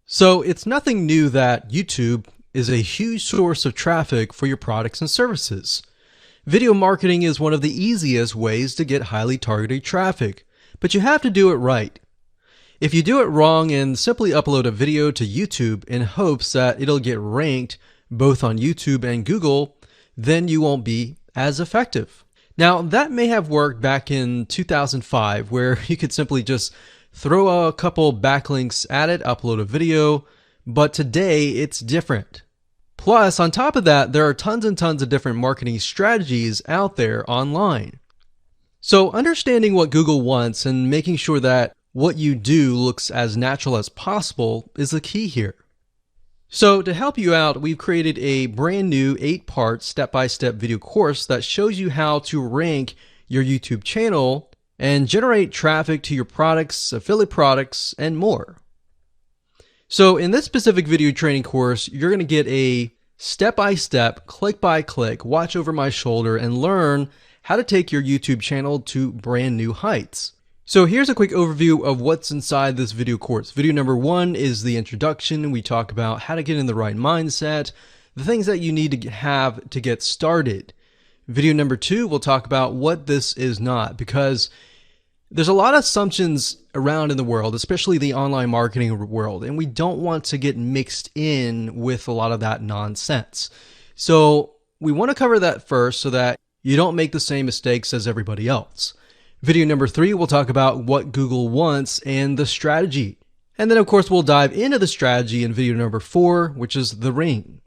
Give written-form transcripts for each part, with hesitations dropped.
So it's nothing new that YouTube is a huge source of traffic for your products and services. Video marketing is one of the easiest ways to get highly targeted traffic, but you have to do it right. If you do it wrong and simply upload a video to YouTube in hopes that it'll get ranked both on YouTube and Google, then you won't be as effective. Now, that may have worked back in 2005, where you could simply just throw a couple backlinks at it, upload a video, but today it's different. Plus, on top of that, there are tons and tons of different marketing strategies out there online. So understanding what Google wants and making sure that what you do looks as natural as possible is the key here. So to help you out, we've created a brand new 8-part step-by-step video course that shows you how to rank your YouTube channel and generate traffic to your products, affiliate products, and more. So in this specific video training course, you're going to get a step-by-step, click-by-click, watch over my shoulder and learn how to take your YouTube channel to brand new heights. So here's a quick overview of what's inside this video course. Video number 1 is the introduction. We talk about how to get in the right mindset, the things that you need to have to get started. Video number 2, we'll talk about what this is not, because there's a lot of assumptions around in the world, especially the online marketing world, and we don't want to get mixed in with a lot of that nonsense. So we want to cover that first so that you don't make the same mistakes as everybody else. Video number 3, we'll talk about what Google wants and the strategy. And then of course we'll dive into the strategy in video number 4, which is the ring.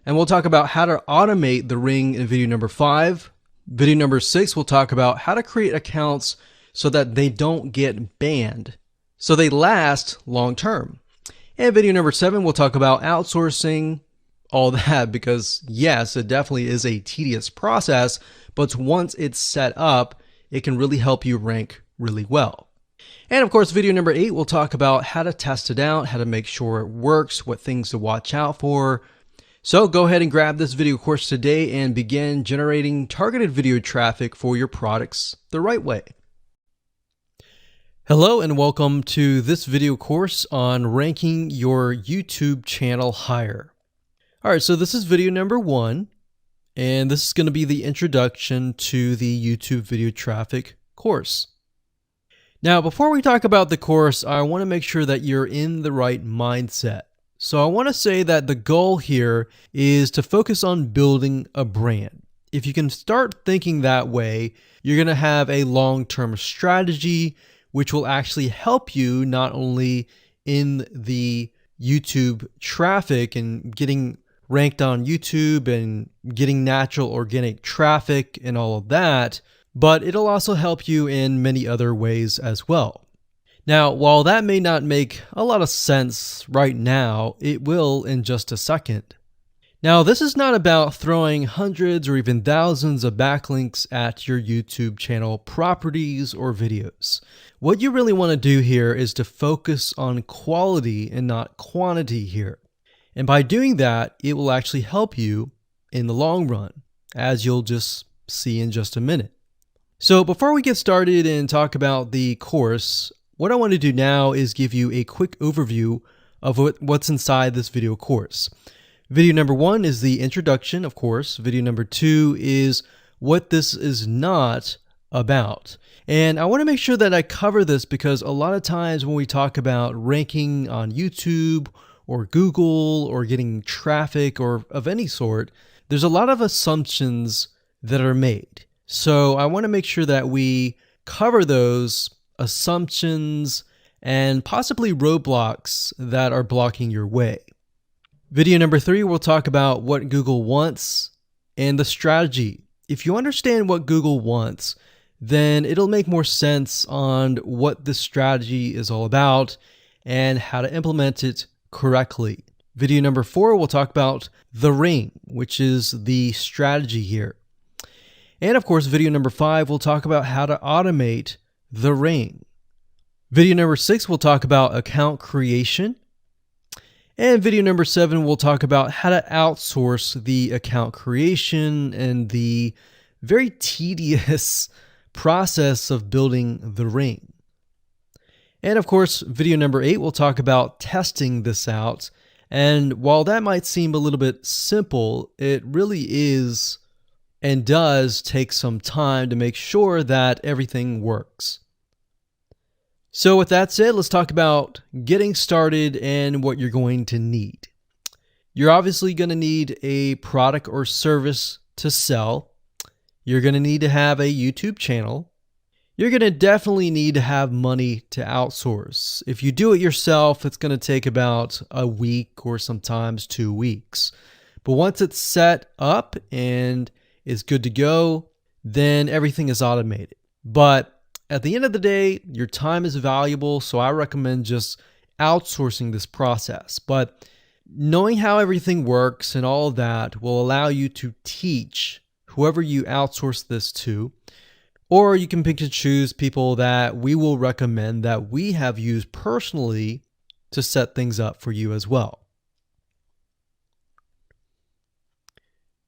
And we'll talk about how to automate the ring in video number 5. Video number 6, we'll talk about how to create accounts so that they don't get banned, so they last long term. And video number 7, we'll talk about outsourcing, all that, because yes, it definitely is a tedious process, but once it's set up, it can really help you rank really well. And of course, video number 8, we'll talk about how to test it out, how to make sure it works, what things to watch out for. So go ahead and grab this video course today and begin generating targeted video traffic for your products the right way. Hello and welcome to this video course on ranking your YouTube channel higher. All right, so this is video number 1. And this is going to be the introduction to the YouTube video traffic course. Now, before we talk about the course, I want to make sure that you're in the right mindset. So I want to say that the goal here is to focus on building a brand. If you can start thinking that way, you're going to have a long-term strategy, which will actually help you not only in the YouTube traffic and getting ranked on YouTube and getting natural organic traffic and all of that, but it'll also help you in many other ways as well. Now, while that may not make a lot of sense right now, it will in just a second. Now, this is not about throwing hundreds or even thousands of backlinks at your YouTube channel properties or videos. What you really want to do here is to focus on quality and not quantity here. And by doing that, it will actually help you in the long run, as you'll just see in just a minute. So before we get started and talk about the course, what I want to do now is give you a quick overview of what's inside this video course. Video number 1 is the introduction, of course. Video number 2 is what this is not about. And I want to make sure that I cover this because a lot of times when we talk about ranking on YouTube or Google or getting traffic or of any sort, there's a lot of assumptions that are made. So I want to make sure that we cover those assumptions and possibly roadblocks that are blocking your way. Video number 3, we'll talk about what Google wants and the strategy. If you understand what Google wants, then it'll make more sense on what this strategy is all about and how to implement it correctly. Video number 4, we'll talk about the ring, which is the strategy here. And of course, video number 5, we'll talk about how to automate the ring. Video number 6, we'll talk about account creation. And video number 7, we'll talk about how to outsource the account creation and the very tedious process of building the ring. And of course, video number 8, we'll talk about testing this out. And while that might seem a little bit simple, it really is and does take some time to make sure that everything works. So with that said, let's talk about getting started and what you're going to need. You're obviously going to need a product or service to sell. You're going to need to have a YouTube channel. You're going to definitely need to have money to outsource. If you do it yourself, it's going to take about a week or sometimes 2 weeks. But once it's set up and is good to go, then everything is automated. But at the end of the day, your time is valuable, so I recommend just outsourcing this process. But knowing how everything works and all of that will allow you to teach whoever you outsource this to, or you can pick and choose people that we will recommend that we have used personally to set things up for you as well.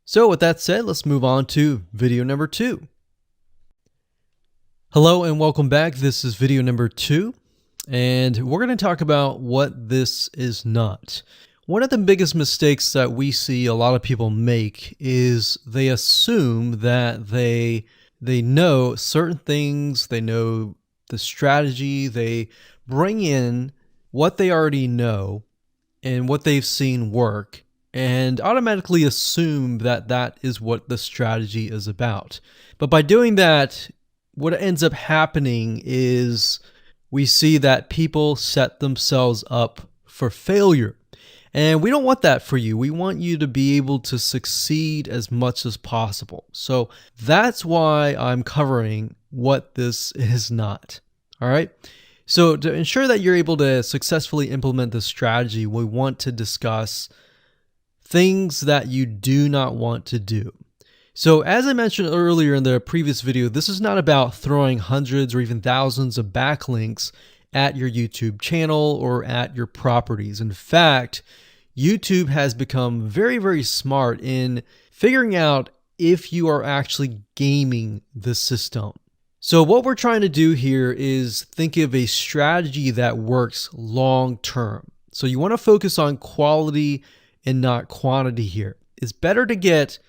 So with that said, let's move on to video number 2. Hello and welcome back. This is video number 2, and we're going to talk about what this is not. One of the biggest mistakes that we see a lot of people make is they assume that they know certain things, they know the strategy, they bring in what they already know and what they've seen work, and automatically assume that that is what the strategy is about. But by doing that, what ends up happening is we see that people set themselves up for failure. And we don't want that for you. We want you to be able to succeed as much as possible. So that's why I'm covering what this is not. All right. So to ensure that you're able to successfully implement this strategy, we want to discuss things that you do not want to do. So as I mentioned earlier in the previous video, this is not about throwing hundreds or even thousands of backlinks at your YouTube channel or at your properties. In fact, YouTube has become very, very smart in figuring out if you are actually gaming the system. So what we're trying to do here is think of a strategy that works long term. So you want to focus on quality and not quantity here. It's better to get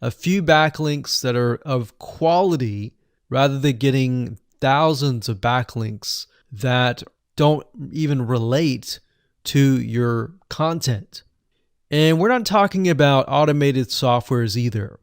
a few backlinks that are of quality rather than getting thousands of backlinks that don't even relate to your content. And we're not talking about automated softwares either.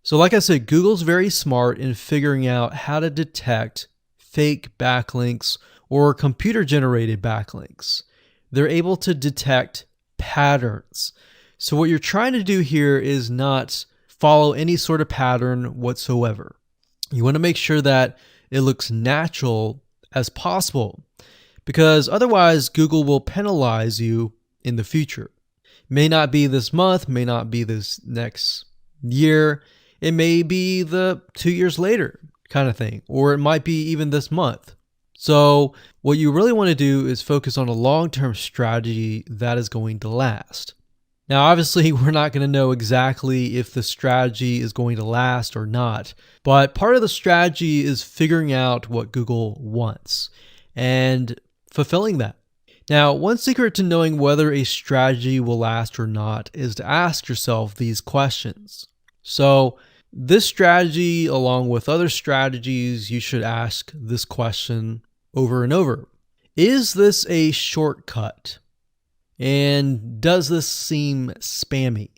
So like I said, Google's very smart in figuring out how to detect fake backlinks or computer-generated backlinks. They're able to detect patterns. So what you're trying to do here is not follow any sort of pattern whatsoever. You want to make sure that it looks natural as possible, because otherwise Google will penalize you in the future. May not be this month, may not be this next year, it may be the 2 years later kind of thing, or it might be even this month. So what you really want to do is focus on a long-term strategy that is going to last. Now, obviously, we're not going to know exactly if the strategy is going to last or not, but part of the strategy is figuring out what Google wants and fulfilling that. Now, one secret to knowing whether a strategy will last or not is to ask yourself these questions. So this strategy, along with other strategies, you should ask this question over and over. Is this a shortcut? And does this seem spammy?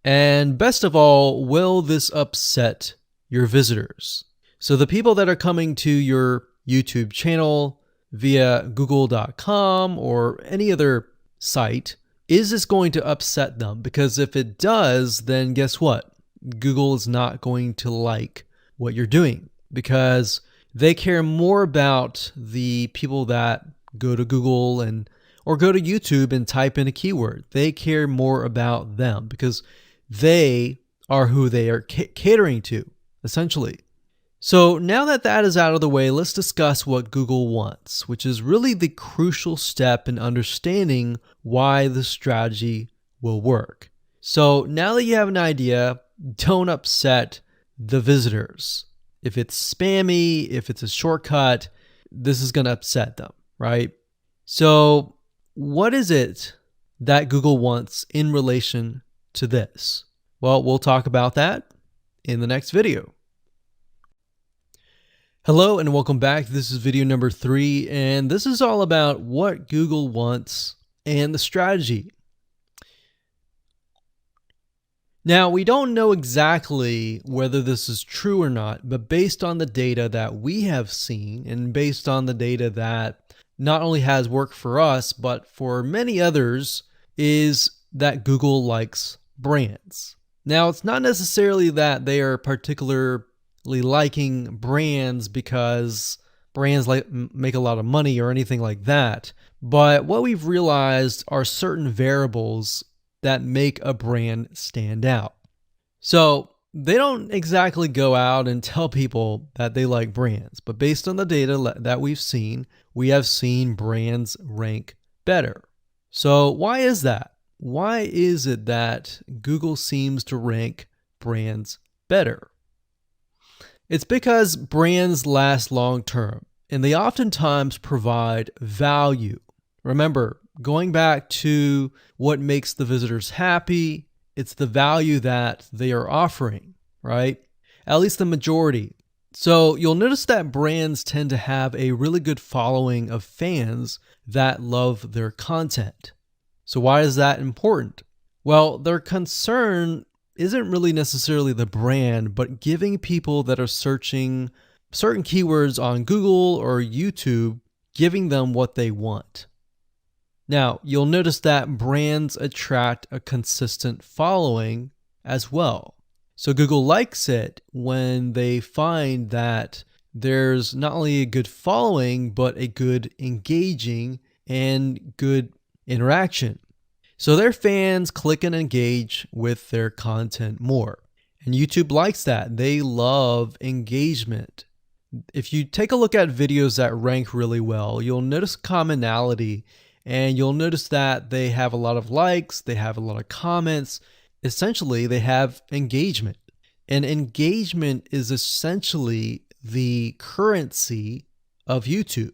And best of all, will this upset your visitors? So the people that are coming to your YouTube channel via google.com or any other site, is this going to upset them? Because if it does, then guess what? Google is not going to like what you're doing, because they care more about the people that go to Google or go to YouTube and type in a keyword. They care more about them because they are who they are catering to, essentially. So now that that is out of the way, let's discuss what Google wants, which is really the crucial step in understanding why the strategy will work. So now that you have an idea, don't upset the visitors. If it's spammy, if it's a shortcut, this is going to upset them. right? So what is it that Google wants in relation to this? Well, we'll talk about that in the next video. Hello and welcome back. This is video number 3, and this is all about what Google wants and the strategy. Now, we don't know exactly whether this is true or not, but based on the data that we have seen and based on the data that not only has worked for us, but for many others, is that Google likes brands. Now, it's not necessarily that they are particularly liking brands because brands make a lot of money or anything like that. But what we've realized are certain variables that make a brand stand out. So they don't exactly go out and tell people that they like brands, but based on the data that we've seen, we have seen brands rank better. So why is that? Why is it that Google seems to rank brands better? It's because brands last long term, and they oftentimes provide value. Remember, going back to what makes the visitors happy, it's the value that they are offering, right? At least the majority. So you'll notice that brands tend to have a really good following of fans that love their content. So why is that important? Well, their concern isn't really necessarily the brand, but giving people that are searching certain keywords on Google or YouTube, giving them what they want. Now, you'll notice that brands attract a consistent following as well. So Google likes it when they find that there's not only a good following, but a good engaging and good interaction. So their fans click and engage with their content more. And YouTube likes that. They love engagement. If you take a look at videos that rank really well, you'll notice commonality. And you'll notice that they have a lot of likes, they have a lot of comments. Essentially, they have engagement. And engagement is essentially the currency of YouTube.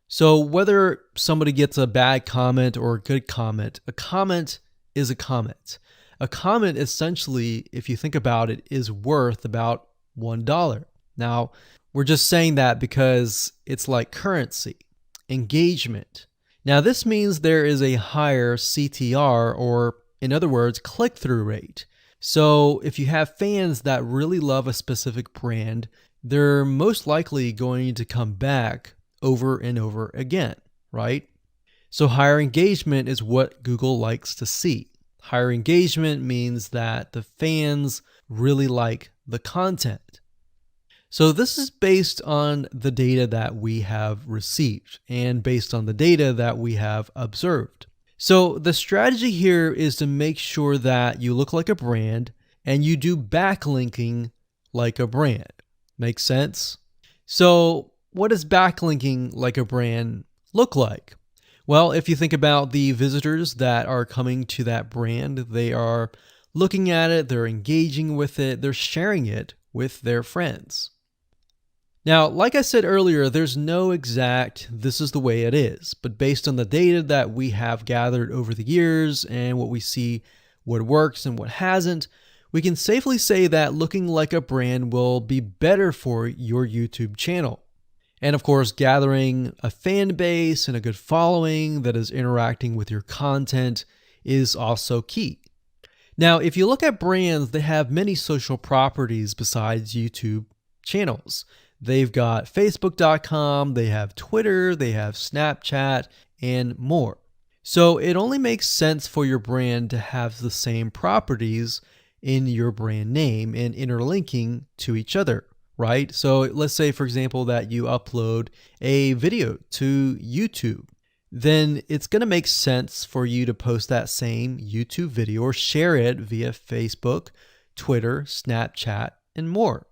So whether somebody gets a bad comment or a good comment, a comment is a comment. A comment essentially, if you think about it, is worth about $1. Now, we're just saying that because it's like currency, engagement. Now, this means there is a higher CTR, or in other words, click-through rate. So if you have fans that really love a specific brand, they're most likely going to come back over and over again, right? So higher engagement is what Google likes to see. Higher engagement means that the fans really like the content. So this is based on the data that we have received and based on the data that we have observed. So the strategy here is to make sure that you look like a brand and you do backlinking like a brand. Make sense? So what does backlinking like a brand look like? Well, if you think about the visitors that are coming to that brand, they are looking at it, they're engaging with it, they're sharing it with their friends. Now, like I said earlier, there's no exact this is the way it is, but based on the data that we have gathered over the years and what we see what works and what hasn't, we can safely say that looking like a brand will be better for your YouTube channel. And of course, gathering a fan base and a good following that is interacting with your content is also key. Now, if you look at brands, they have many social properties besides YouTube channels. They've got Facebook.com, they have Twitter, they have Snapchat, and more. So it only makes sense for your brand to have the same properties in your brand name and interlinking to each other, right? So let's say, for example, that you upload a video to YouTube. Then it's going to make sense for you to post that same YouTube video or share it via Facebook, Twitter, Snapchat, and more.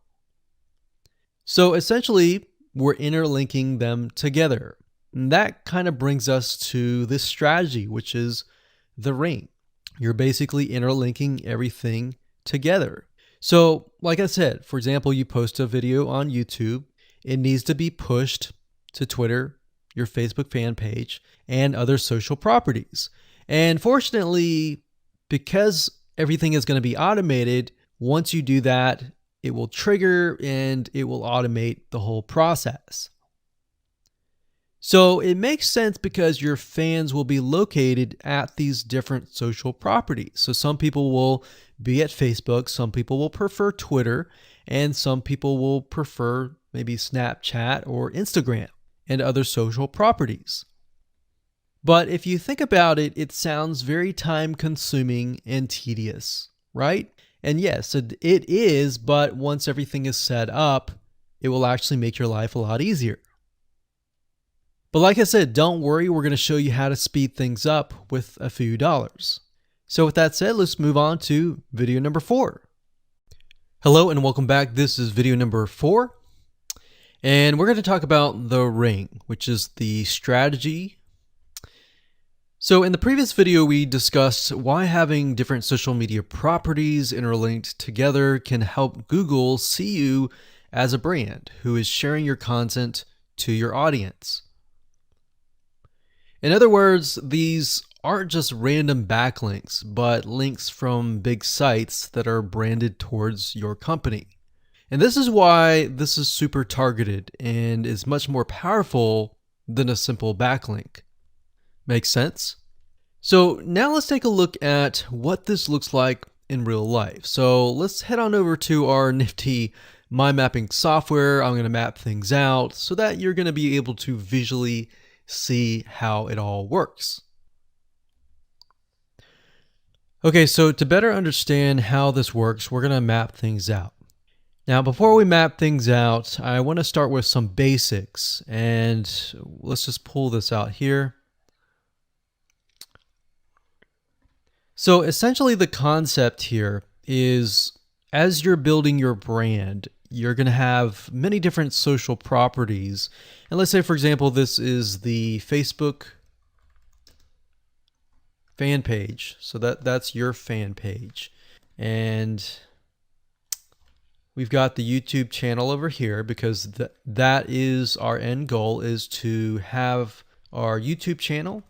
So essentially, we're interlinking them together. And that kind of brings us to this strategy, which is the ring. You're basically interlinking everything together. So like I said, for example, you post a video on YouTube, it needs to be pushed to Twitter, your Facebook fan page, and other social properties. And fortunately, because everything is going to be automated, once you do that, it will trigger and it will automate the whole process. So it makes sense because your fans will be located at these different social properties. So some people will be at Facebook, some people will prefer Twitter, and some people will prefer maybe Snapchat or Instagram and other social properties. But if you think about it, it sounds very time consuming and tedious, right? And yes, it is, but once everything is set up, it will actually make your life a lot easier. But like I said, don't worry, we're going to show you how to speed things up with a few dollars. So with that said, let's move on to video number 4. Hello and welcome back. This is video number 4. And we're going to talk about the ring, which is the strategy. So in the previous video, we discussed why having different social media properties interlinked together can help Google see you as a brand who is sharing your content to your audience. In other words, these aren't just random backlinks, but links from big sites that are branded towards your company. And this is why this is super targeted and is much more powerful than a simple backlink. Makes sense? So now let's take a look at what this looks like in real life. So let's head on over to our nifty mind mapping software. I'm going to map things out so that you're going to be able to visually see how it all works. Okay, so to better understand how this works, we're going to map things out. Now, before we map things out, I want to start with some basics, and let's just pull this out here. So essentially the concept here is as you're building your brand, you're going to have many different social properties. And let's say, for example, this is the Facebook fan page. So that's your fan page. And we've got the YouTube channel over here because that is our end goal, is to have our YouTube channel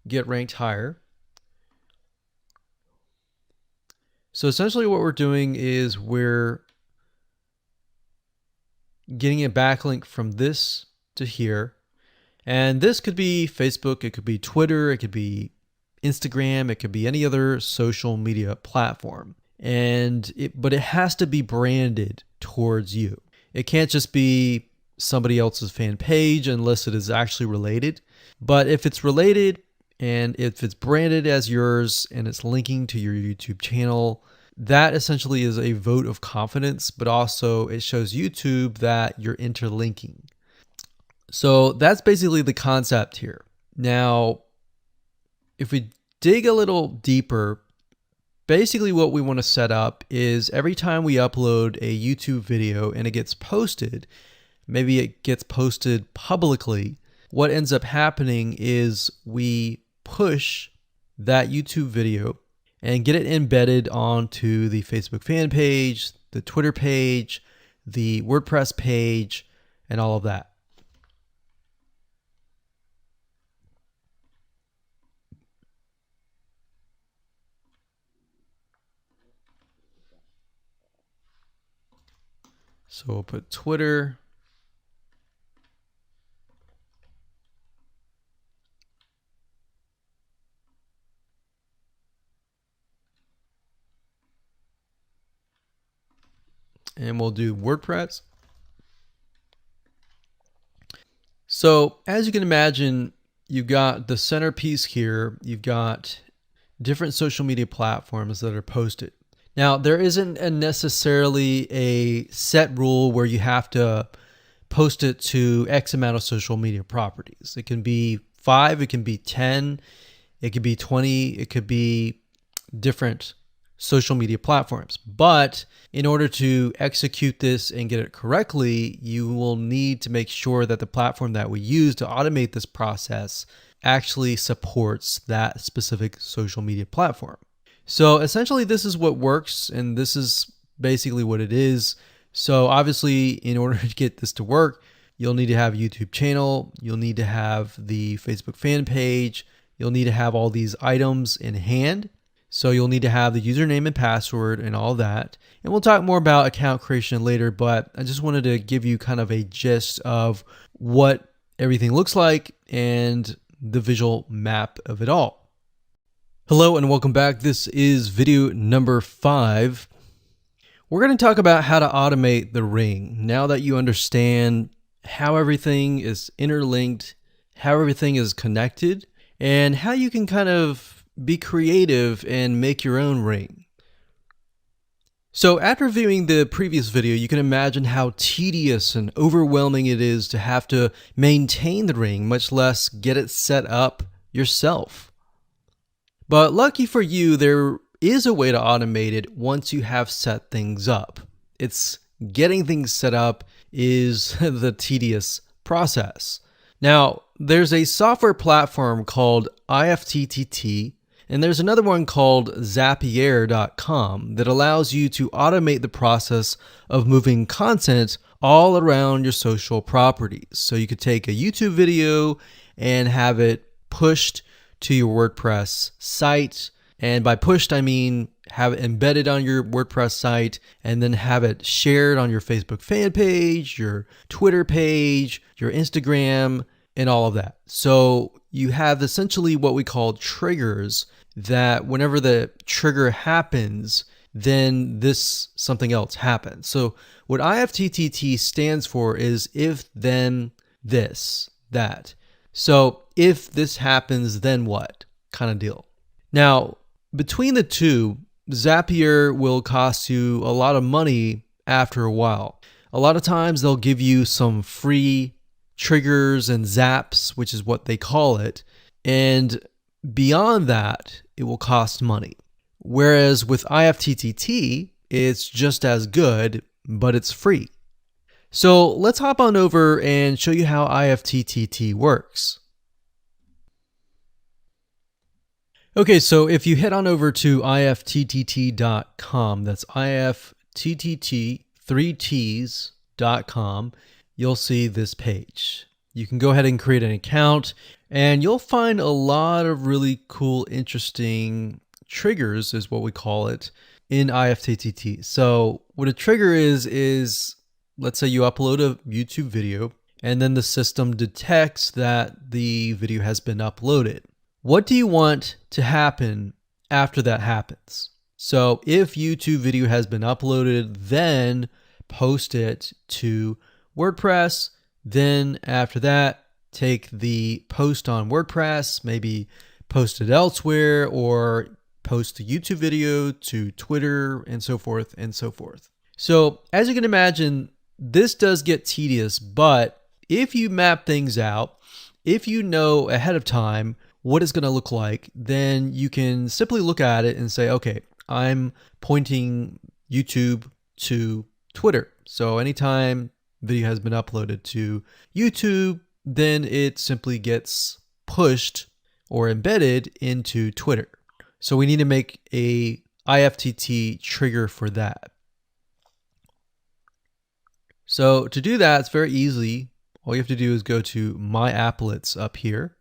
get ranked higher. So essentially what we're doing is we're getting a backlink from this to here. And this could be Facebook, it could be Twitter, it could be Instagram, it could be any other social media platform. But it has to be branded towards you. It can't just be somebody else's fan page unless it is actually related. But if it's related, and if it's branded as yours and it's linking to your YouTube channel, that essentially is a vote of confidence, but also it shows YouTube that you're interlinking. So that's basically the concept here. Now, if we dig a little deeper, basically what we want to set up is every time we upload a YouTube video and it gets posted, maybe it gets posted publicly, what ends up happening is we push that YouTube video and get it embedded onto the Facebook fan page, the Twitter page, the WordPress page, and all of that. So we'll put Twitter. And we'll do WordPress. So as you can imagine, you've got the centerpiece here. You've got different social media platforms that are posted. Now, there isn't necessarily a set rule where you have to post it to X amount of social media properties. It can be 5, it can be 10, it could be 20, it could be different social media platforms. But in order to execute this and get it correctly, you will need to make sure that the platform that we use to automate this process actually supports that specific social media platform. So essentially this is what works, and this is basically what it is. So obviously in order to get this to work, you'll need to have a YouTube channel, you'll need to have the Facebook fan page, you'll need to have all these items in hand. So you'll need to have the username and password and all that. And we'll talk more about account creation later, but I just wanted to give you kind of a gist of what everything looks like and the visual map of it all. Hello and welcome back. This is video number 5. We're going to talk about how to automate the ring. Now that you understand how everything is interlinked, how everything is connected, and how you can kind of be creative and make your own ring. So after viewing the previous video, you can imagine how tedious and overwhelming it is to have to maintain the ring, much less get it set up yourself. But lucky for you, there is a way to automate it once you have set things up. It's getting things set up is the tedious process. Now, there's a software platform called IFTTT, and there's another one called Zapier.com that allows you to automate the process of moving content all around your social properties. So you could take a YouTube video and have it pushed to your WordPress site. And by pushed, I mean have it embedded on your WordPress site and then have it shared on your Facebook fan page, your Twitter page, your Instagram, and all of that. So you have essentially what we call triggers that whenever the trigger happens, then something else happens. So what IFTTT stands for is if, then, this, that. So if this happens, then what kind of deal. Now, between the two, Zapier will cost you a lot of money after a while. A lot of times they'll give you some free triggers and zaps, which is what they call it. And beyond that, it will cost money. Whereas with IFTTT, it's just as good, but it's free. So let's hop on over and show you how IFTTT works. Okay, so if you head on over to ifttt.com, that's ifttt3ts.com, you'll see this page. You can go ahead and create an account, and you'll find a lot of really cool, interesting triggers, is what we call it, in IFTTT. So what a trigger is let's say you upload a YouTube video, and then the system detects that the video has been uploaded. What do you want to happen after that happens? So if YouTube video has been uploaded, then post it to WordPress. Then after that, take the post on WordPress, maybe post it elsewhere, or post the YouTube video to Twitter, and so forth and so forth. So as you can imagine, this does get tedious, but if you map things out, if you know ahead of time what it's going to look like, then you can simply look at it and say, okay, I'm pointing YouTube to Twitter. So anytime video has been uploaded to YouTube, then it simply gets pushed or embedded into Twitter. So we need to make a IFTTT trigger for that. So to do that, it's very easy. All you have to do is go to My Applets up here,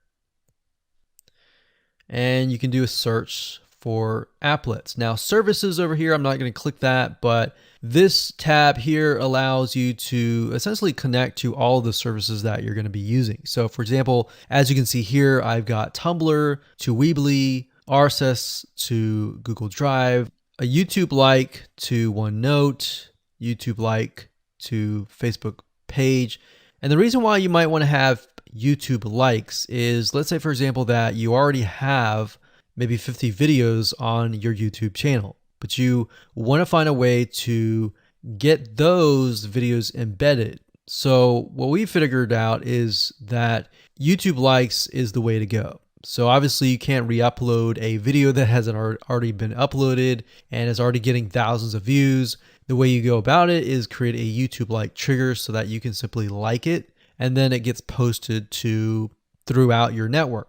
and you can do a search for applets. Now, services over here, I'm not going to click that, but this tab here allows you to essentially connect to all of the services that you're going to be using. So for example, as you can see here, I've got Tumblr to Weebly, RSS to Google Drive, a YouTube like to OneNote, YouTube like to Facebook page. And the reason why you might want to have YouTube likes is, let's say for example that you already have maybe 50 videos on your YouTube channel, but you want to find a way to get those videos embedded. So what we figured out is that YouTube likes is the way to go. So obviously you can't re-upload a video that hasn't already been uploaded and is already getting thousands of views. The way you go about it is create a YouTube like trigger so that you can simply like it, and then it gets posted to throughout your network.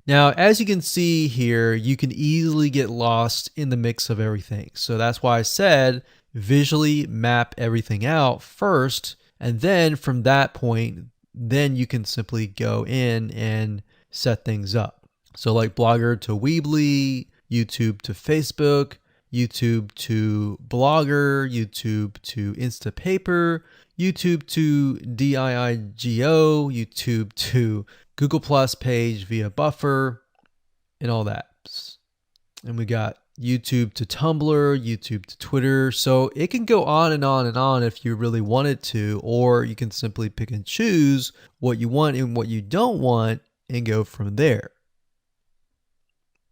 Now, as you can see here, you can easily get lost in the mix of everything. So that's why I said visually map everything out first, And then from that point, then you can simply go in and set things up. So like Blogger to Weebly, YouTube to Facebook, YouTube to Blogger, YouTube to Instapaper, YouTube to DIIGO, YouTube to Google Plus page via Buffer, and all that. And we got YouTube to Tumblr, YouTube to Twitter. So it can go on and on and on if you really want it to, or you can simply pick and choose what you want and what you don't want and go from there.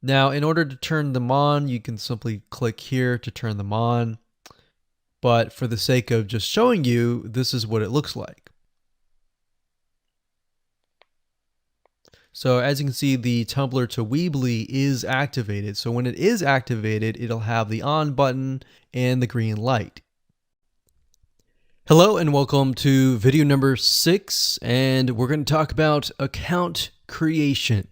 Now, in order to turn them on, you can simply click here to turn them on. But for the sake of just showing you, this is what it looks like. So as you can see, the Tumblr to Weebly is activated. So when it is activated, it'll have the on button and the green light. Hello and welcome to video number 6, and we're going to talk about account creation.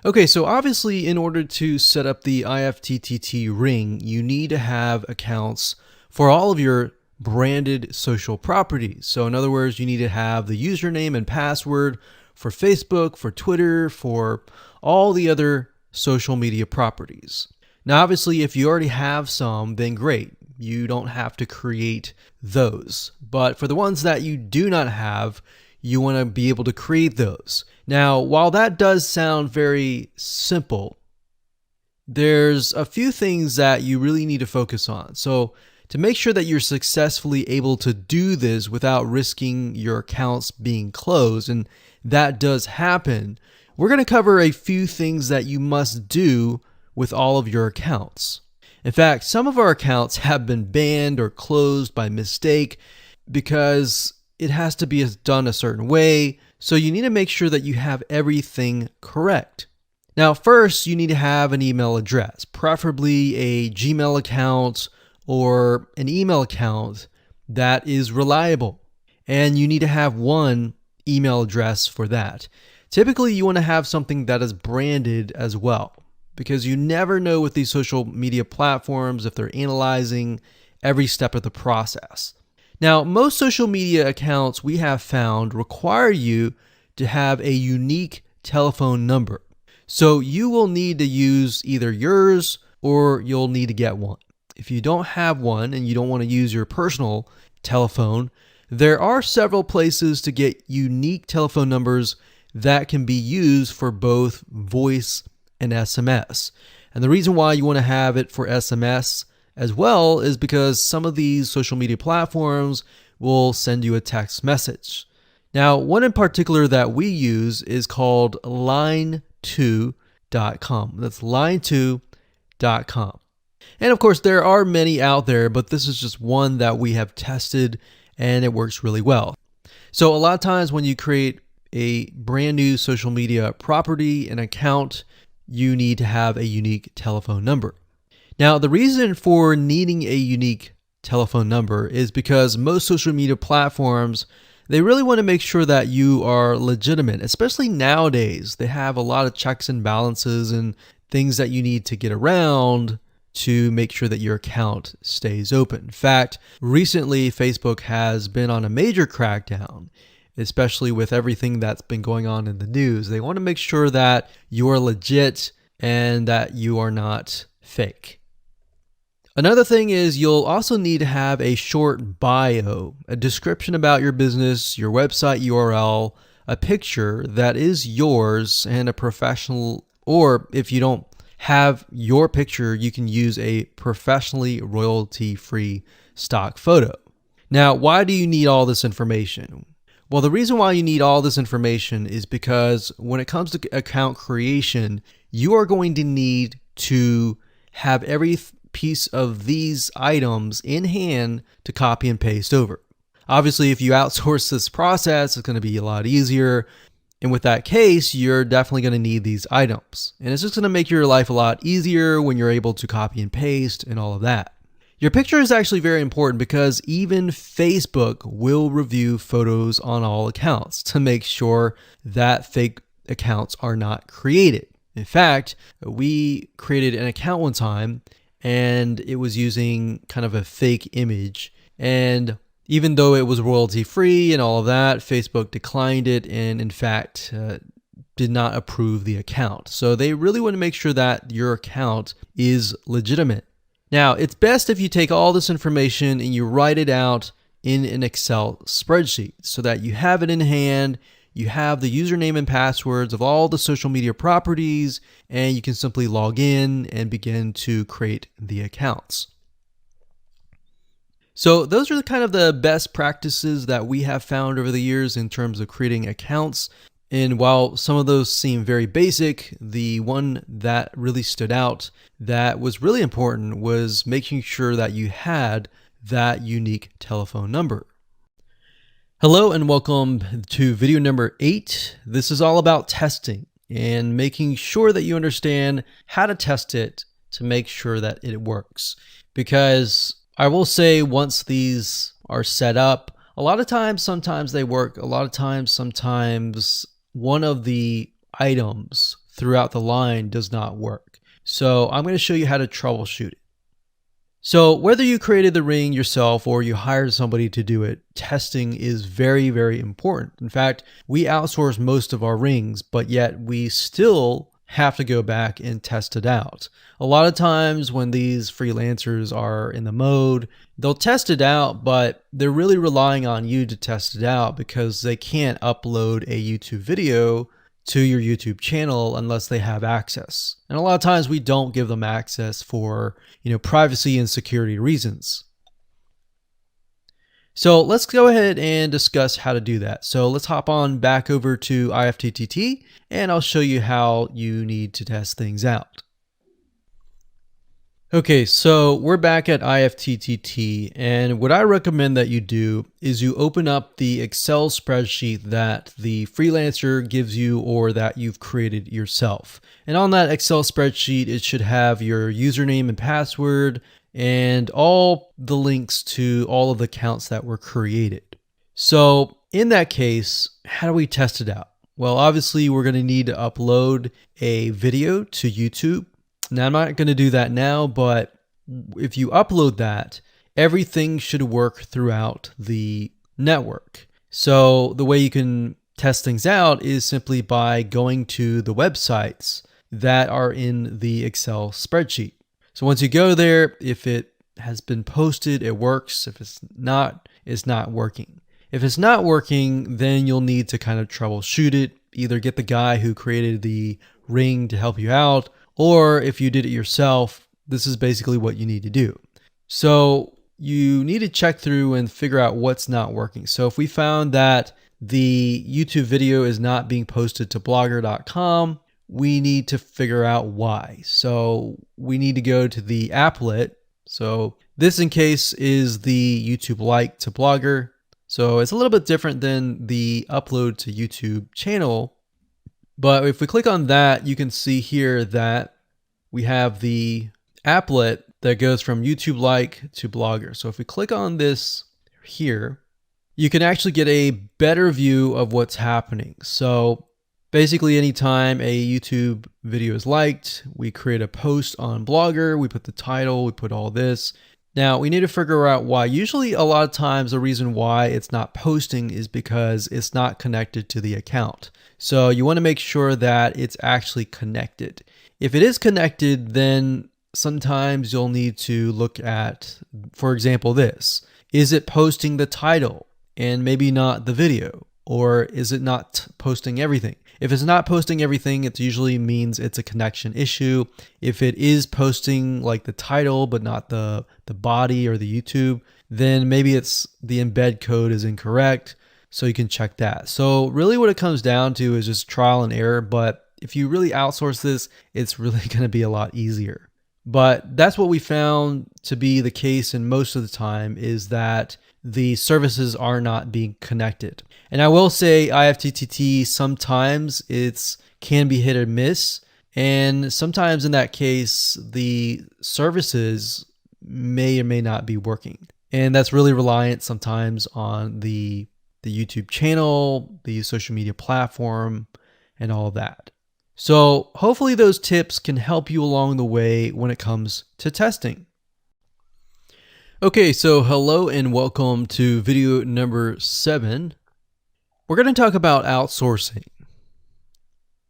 Okay, so obviously in order to set up the IFTTT ring, you need to have accounts for all of your branded social properties. So in other words, you need to have the username and password for Facebook, for Twitter, for all the other social media properties. Now, obviously, if you already have some, then great. You don't have to create those. But for the ones that you do not have, you want to be able to create those. Now, while that does sound very simple, there's a few things that you really need to focus on. So to make sure that you're successfully able to do this without risking your accounts being closed, and that does happen, we're going to cover a few things that you must do with all of your accounts. In fact, some of our accounts have been banned or closed by mistake because it has to be done a certain way. So you need to make sure that you have everything correct. Now, first, you need to have an email address, preferably a Gmail account or an email account that is reliable. And you need to have one email address for that. Typically, you want to have something that is branded as well, because you never know with these social media platforms if they're analyzing every step of the process. Now, most social media accounts we have found require you to have a unique telephone number. So you will need to use either yours or you'll need to get one. If you don't have one and you don't want to use your personal telephone, there are several places to get unique telephone numbers that can be used for both voice and SMS. And the reason why you want to have it for SMS as well is because some of these social media platforms will send you a text message. Now, one in particular that we use is called line2.com. That's line2.com. And of course, there are many out there, but this is just one that we have tested and it works really well. So a lot of times when you create a brand new social media property, an account, you need to have a unique telephone number. Now, the reason for needing a unique telephone number is because most social media platforms, they really want to make sure that you are legitimate, especially nowadays. They have a lot of checks and balances and things that you need to get around to make sure that your account stays open. In fact, recently, Facebook has been on a major crackdown, especially with everything that's been going on in the news. They want to make sure that you are legit and that you are not fake. Another thing is you'll also need to have a short bio, a description about your business, your website URL, a picture that is yours, and a professional, or if you don't have your picture, you can use a professionally royalty-free stock photo. Now, why do you need all this information? Well, the reason why you need all this information is because when it comes to account creation, you are going to need to have every piece of these items in hand to copy and paste over. Obviously, if you outsource this process, it's going to be a lot easier. And with that case, you're definitely going to need these items. And it's just going to make your life a lot easier when you're able to copy and paste and all of that. Your picture is actually very important because even Facebook will review photos on all accounts to make sure that fake accounts are not created. In fact, we created an account one time and it was using kind of a fake image, and Even though it was royalty free and all of that, Facebook declined it and in fact did not approve the account. So they really want to make sure that your account is legitimate. Now, it's best if you take all this information and you write it out in an Excel spreadsheet so that you have it in hand, you have the username and passwords of all the social media properties, and you can simply log in and begin to create the accounts. So those are kind of the best practices that we have found over the years in terms of creating accounts. And while some of those seem very basic, the one that really stood out that was really important was making sure that you had that unique telephone number. Hello and welcome to video number 8. This is all about testing and making sure that you understand how to test it to make sure that it works. Because I will say once these are set up, a lot of times, sometimes they work. A lot of times, sometimes one of the items throughout the line does not work. So I'm going to show you how to troubleshoot it. So whether you created the ring yourself or you hired somebody to do it, testing is very, very important. In fact, we outsource most of our rings, but yet we still have to go back and test it out. A lot of times when these freelancers are in the mode, they'll test it out, but they're really relying on you to test it out because they can't upload a YouTube video to your YouTube channel unless they have access. And a lot of times we don't give them access for, privacy and security reasons. So let's go ahead and discuss how to do that. So let's hop on back over to IFTTT and I'll show you how you need to test things out. Okay, so we're back at IFTTT, and what I recommend that you do is you open up the Excel spreadsheet that the freelancer gives you or that you've created yourself. And on that Excel spreadsheet, it should have your username and password and all the links to all of the accounts that were created. So in that case, how do we test it out? Well, obviously we're going to need to upload a video to YouTube. Now, I'm not going to do that now, but if you upload that, everything should work throughout the network. So the way you can test things out is simply by going to the websites that are in the Excel spreadsheet. So once you go there, if it has been posted, it works. If it's not working. If it's not working, then you'll need to kind of troubleshoot it. Either get the guy who created the ring to help you out, or if you did it yourself, this is basically what you need to do. So you need to check through and figure out what's not working. So if we found that the YouTube video is not being posted to blogger.com, we need to figure out why. So we need to go to the applet. So this in case is the YouTube like to Blogger. So it's a little bit different than the upload to YouTube channel. But if we click on that, you can see here that we have the applet that goes from YouTube like to Blogger. So if we click on this here, you can actually get a better view of what's happening. So basically anytime a YouTube video is liked, we create a post on Blogger, we put the title, we put all this. Now we need to figure out why. Usually a lot of times the reason why it's not posting is because it's not connected to the account. So you want to make sure that it's actually connected. If it is connected, then sometimes you'll need to look at, for example, this. Is it posting the title and maybe not the video? Or is it not posting everything? If it's not posting everything, it usually means it's a connection issue. If it is posting like the title, but not the body or the YouTube, then maybe it's the embed code is incorrect. So you can check that. So really what it comes down to is just trial and error. But if you really outsource this, it's really going to be a lot easier. But that's what we found to be the case in most of the time, is that the services are not being connected. And I will say IFTTT, sometimes it's can be hit or miss. And sometimes in that case, the services may or may not be working. And that's really reliant sometimes on the YouTube channel, the social media platform, and all of that. So hopefully those tips can help you along the way when it comes to testing. Okay, so hello and welcome to video number 7. We're going to talk about outsourcing.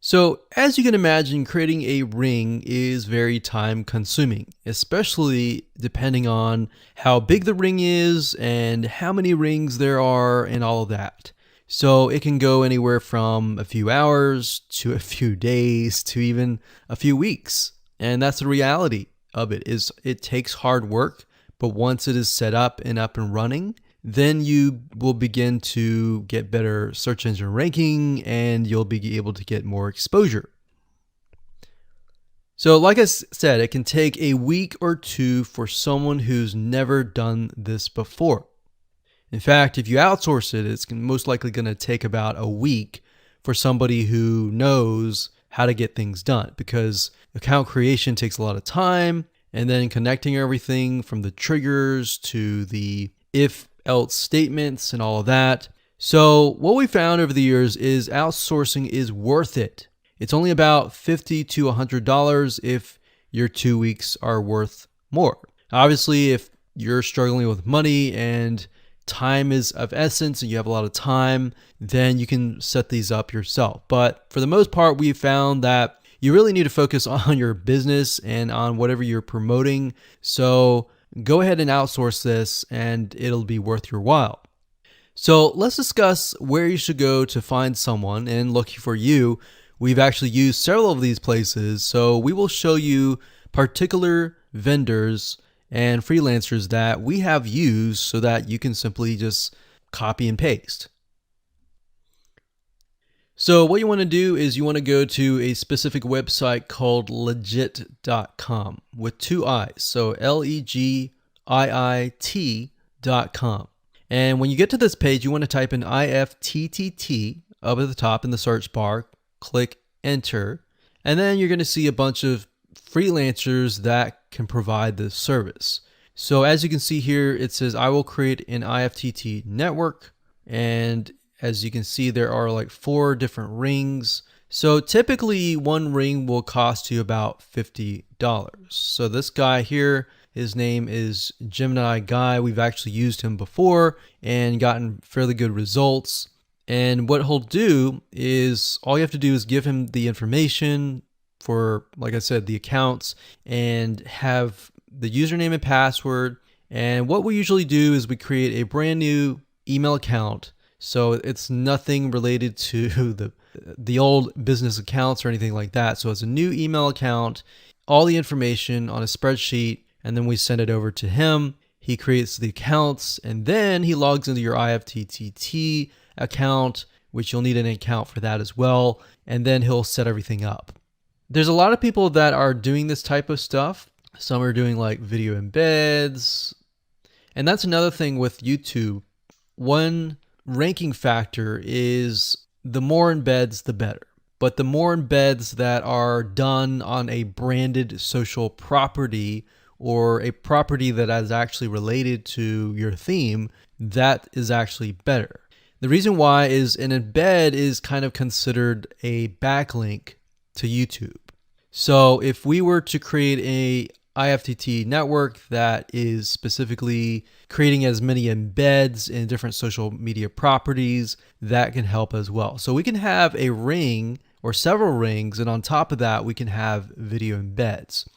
So, as you can imagine, creating a ring is very time consuming, especially depending on how big the ring is and how many rings there are and all of that. So, it can go anywhere from a few hours to a few days to even a few weeks. And that's the reality of it, is it takes hard work, but once it is set up and running, then you will begin to get better search engine ranking and you'll be able to get more exposure. So like I said, it can take a week or two for someone who's never done this before. In fact, if you outsource it, it's most likely going to take about a week for somebody who knows how to get things done, because account creation takes a lot of time, and then connecting everything from the triggers to the if-else statements and all of that. So what we found over the years is outsourcing is worth it. It's only about $50 to $100 if your 2 weeks are worth more. Obviously, if you're struggling with money and time is of essence and you have a lot of time, then you can set these up yourself. But for the most part, we found that you really need to focus on your business and on whatever you're promoting. So go ahead and outsource this and it'll be worth your while. So let's discuss where you should go to find someone. And lucky for you, we've actually used several of these places. So we will show you particular vendors and freelancers that we have used so that you can simply just copy and paste. So what you want to do is you want to go to a specific website called legit.com with 2 I's. So LEGIIT.com. And when you get to this page, you want to type in IFTTT up at the top in the search bar, click enter, and then you're going to see a bunch of freelancers that can provide this service. So as you can see here, it says I will create an IFTT network, and as you can see, there are like 4 different rings. So typically one ring will cost you about $50. So this guy here, his name is Gemini Guy. We've actually used him before and gotten fairly good results. And what he'll do is all you have to do is give him the information for, like I said, the accounts, and have the username and password. And what we usually do is we create a brand new email account. So it's nothing related to the old business accounts or anything like that. So it's a new email account, all the information on a spreadsheet, and then we send it over to him. He creates the accounts, and then he logs into your IFTTT account, which you'll need an account for that as well, and then he'll set everything up. There's a lot of people that are doing this type of stuff. Some are doing like video embeds, and that's another thing with YouTube. One ranking factor is the more embeds, the better. But the more embeds that are done on a branded social property or a property that is actually related to your theme, that is actually better. The reason why is an embed is kind of considered a backlink to YouTube. So if we were to create a IFTT network that is specifically creating as many embeds in different social media properties, that can help as well. So we can have a ring or several rings, and on top of that, we can have video embeds.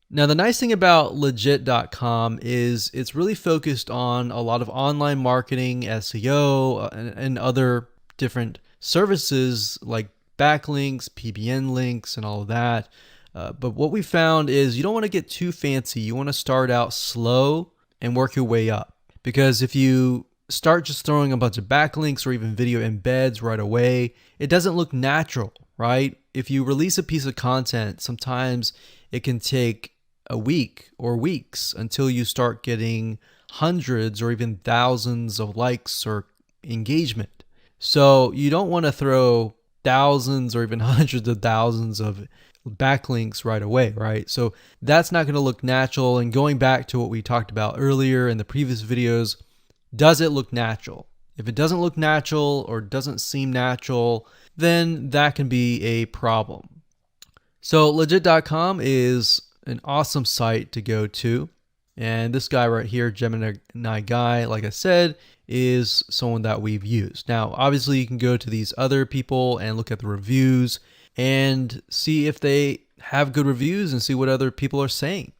Now, the nice thing about legit.com is it's really focused on a lot of online marketing, SEO, and other different services like backlinks, PBN links, and all of that. But what we found is you don't want to get too fancy. You want to start out slow and work your way up. Because if you start just throwing a bunch of backlinks or even video embeds right away, it doesn't look natural, right? If you release a piece of content, sometimes it can take a week or weeks until you start getting hundreds or even thousands of likes or engagement. So you don't want to throw thousands or even hundreds of thousands of backlinks right away, right? So that's not going to look natural. And going back to what we talked about earlier in the previous videos, does it look natural? If it doesn't look natural or doesn't seem natural, then that can be a problem. So legit.com is an awesome site to go to. And this guy right here, Gemini Guy, like I said, is someone that we've used. Now, obviously, you can go to these other people and look at the reviews and see if they have good reviews and see what other people are saying.